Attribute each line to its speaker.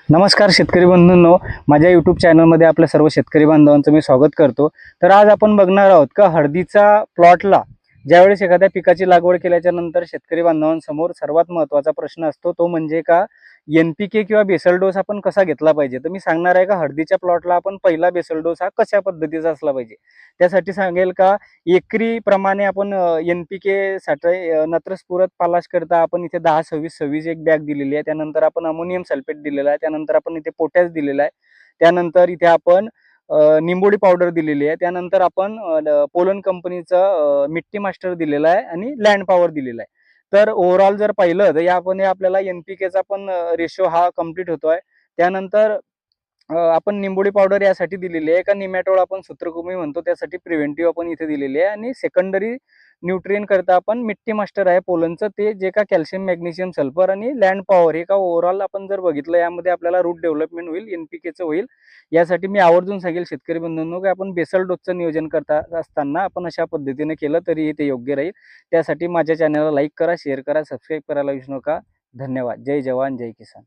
Speaker 1: नमस्कार शेतकरी बंधूंनो, माझ्या यूट्यूब चॅनलमध्ये आपल्या सर्व शेतकरी बांधवांचं मी स्वागत करतो। तर आज आपण बघणार आहोत का हळदीचा प्लॉटला ज्यावेळेस एखाद्या पिकाची लागवड केल्याच्या नंतर शेतकरी बांधवांसमोर सर्वात महत्त्वाचा प्रश्न असतो तो म्हणजे का NPK किंवा बेसल डोस आपण कसा घेतला पाहिजे। तर मी सांगणार आहे का हळदीच्या प्लॉटला आपण पहिला बेसल डोस हा कशा पद्धतीचा असला पाहिजे। त्यासाठी सांगेल का एकरी प्रमाणे आपण NPK साठी नत्रस्फुरत पालाश करता आपण इथे 10-26-26 एक बॅग दिलेली आहे। त्यानंतर आपण अमोनियम सल्फेट दिलेला आहे, त्यानंतर आपण इथे पोटॅश दिलेला आहे, त्यानंतर इथे आपण निंबोडी पावडर दिलेली आहे, त्यानंतर आपण पोलन कंपनीचा मिट्टी मास्टर दिलेला आहे आणि लँड पॉवर दिलेला आहे। तर ओव्हरऑल जर पाहिलं तर यापणे आपल्याला NPKचा पण रेशो हा कंप्लीट होतोय। त्यानंतर आपण निंबोडी पावडर यासाठी दिलेली आहे का निमॅटोड आपण सूत्रकृमी म्हणतो त्यासाठी प्रिव्हेंटिव्ह आपण इथे दिलेली आहे आणि सेकंडरी न्यूट्रिएंट करता आपण मिट्टी मास्टर आहे पोलनचं ते जे का कॅल्शियम मॅग्नेशियम सल्फर आणि लँड पॉवर हे का ओव्हरऑल आपण जर बघितलं यामध्ये आपल्याला रूट डेव्हलपमेंट होईल NPKचं होईल। यासाठी मी आवर्जून सांगेल शेतकरी बंधूंनो की आपण बेसल डोसचं नियोजन करता असताना आपण अशा पद्धतीने केलं तरी ते योग्य राहील। त्यासाठी माझ्या चॅनलला लाईक करा, शेअर करा, सबस्क्राईब करायला विसरू नका। धन्यवाद। जय जवान जय किसान।